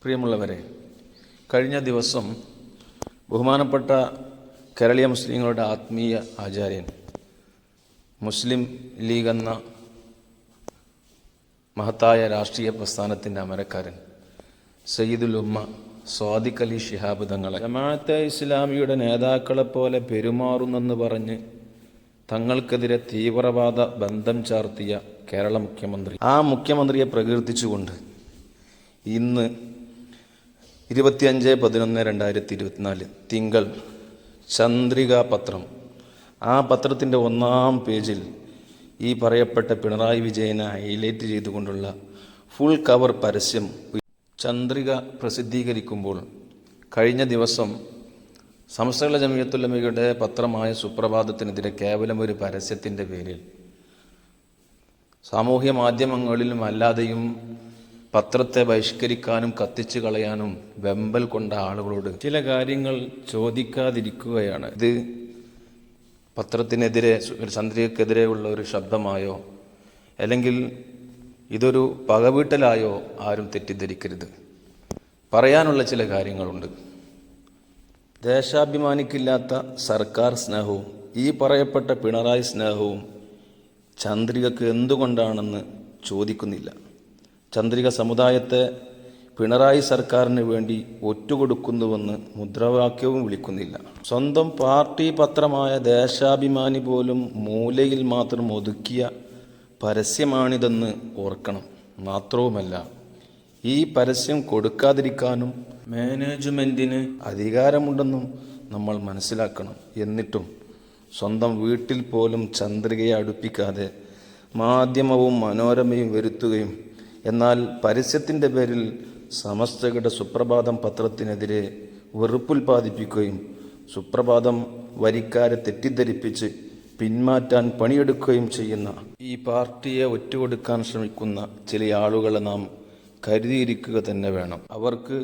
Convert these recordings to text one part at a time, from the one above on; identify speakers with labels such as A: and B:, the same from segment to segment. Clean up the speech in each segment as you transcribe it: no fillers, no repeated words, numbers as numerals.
A: പ്രിയമുള്ളവരെ, കഴിഞ്ഞ ദിവസം ബഹുമാനപ്പെട്ട കേരളീയ മുസ്ലിങ്ങളുടെ ആത്മീയ ആചാര്യൻ, മുസ്ലിം ലീഗ് എന്ന മഹത്തായ രാഷ്ട്രീയ പ്രസ്ഥാനത്തിൻ്റെ അമരക്കാരൻ സയ്യിദുൽ ഉമ്മ സ്വാദിഖ് അലി ശിഹാബ് തങ്ങളെ ജമാഅത്തെ ഇസ്ലാമിയുടെ നേതാക്കളെപ്പോലെ പെരുമാറുന്നെന്ന് പറഞ്ഞ് തങ്ങൾക്കെതിരെ തീവ്രവാദ ബന്ധം ചാർത്തിയ കേരള മുഖ്യമന്ത്രി, ആ മുഖ്യമന്ത്രിയെ പ്രകീർത്തിച്ചുകൊണ്ട് ഇന്ന് 25/11/2024 തിങ്കൾ ചന്ദ്രിക പത്രം, ആ പത്രത്തിൻ്റെ 1-ാം പേജിൽ ഈ പറയപ്പെട്ട പിണറായി വിജയനെ ഹൈലൈറ്റ് ചെയ്തുകൊണ്ടുള്ള ഫുൾ കവർ പരസ്യം ചന്ദ്രിക പ്രസിദ്ധീകരിക്കുമ്പോൾ, കഴിഞ്ഞ ദിവസം സമസ്ത ജമിയത്തുൽ ഉലമയുടെ പത്രമായ സുപ്രഭാതത്തിനെതിരെ കേവലം ഒരു പരസ്യത്തിൻ്റെ പേരിൽ സാമൂഹ്യ മാധ്യമങ്ങളിലും അല്ലാതെയും പത്രത്തെ ബഹിഷ്കരിക്കാനും കത്തിച്ചു കളയാനും വെമ്പൽ കൊണ്ട ആളുകളോട് ചില കാര്യങ്ങൾ ചോദിക്കാതിരിക്കുകയാണ്. ഇത് പത്രത്തിനെതിരെ, ചന്ദ്രികക്കെതിരെയുള്ള ഒരു ശബ്ദമായോ അല്ലെങ്കിൽ ഇതൊരു പകവീട്ടലായോ ആരും തെറ്റിദ്ധരിക്കരുത്. പറയാനുള്ള ചില കാര്യങ്ങളുണ്ട്. ദേശാഭിമാനിക്കില്ലാത്ത സർക്കാർ സ്നേഹവും ഈ പറയപ്പെട്ട പിണറായി സ്നേഹവും ചന്ദ്രികക്ക് എന്തുകൊണ്ടാണെന്ന് ചോദിക്കുന്നില്ല. ചന്ദ്രിക സമുദായത്തെ പിണറായി സർക്കാരിന് വേണ്ടി ഒറ്റുകൊടുക്കുന്നുവെന്ന് മുദ്രാവാക്യവും വിളിക്കുന്നില്ല. സ്വന്തം പാർട്ടി പത്രമായ ദേശാഭിമാനി പോലും മൂലയിൽ മാത്രം ഒതുക്കിയ പരസ്യമാണിതെന്ന് ഓർക്കണം. മാത്രവുമല്ല, ഈ പരസ്യം കൊടുക്കാതിരിക്കാനും മാനേജ്മെൻറ്റിന് അധികാരമുണ്ടെന്നും നമ്മൾ മനസ്സിലാക്കണം. എന്നിട്ടും സ്വന്തം വീട്ടിൽ പോലും ചന്ദ്രികയെ അടുപ്പിക്കാതെ മാധ്യമവും മനോരമയും വരുത്തുകയും, എന്നാൽ പരസ്യത്തിൻ്റെ പേരിൽ സമസ്തയുടെ സുപ്രഭാതം പത്രത്തിനെതിരെ വെറുപ്പുൽപാദിപ്പിക്കുകയും സുപ്രഭാതം വരിക്കാരെ തെറ്റിദ്ധരിപ്പിച്ച് പിന്മാറ്റാൻ പണിയെടുക്കുകയും ചെയ്യുന്ന ഈ പാർട്ടിയെ ഒറ്റുകൊടുക്കാൻ ശ്രമിക്കുന്ന ചില ആളുകളെ നാം കരുതിയിരിക്കുക തന്നെ വേണം. അവർക്ക്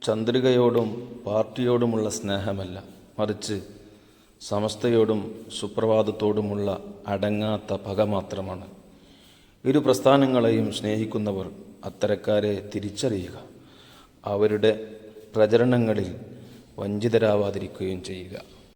A: ചന്ദ്രികയോടും പാർട്ടിയോടുമുള്ള സ്നേഹമല്ല, മറിച്ച് സമസ്തയോടും സുപ്രഭാതത്തോടുമുള്ള അടങ്ങാത്ത പക മാത്രമാണ്. ഇരു പ്രസ്ഥാനങ്ങളെയും സ്നേഹിക്കുന്നവർ അത്തരക്കാരെ തിരിച്ചറിയുക, അവരുടെ പ്രചരണങ്ങളിൽ വഞ്ചിതരാവാതിരിക്കുകയും ചെയ്യുക.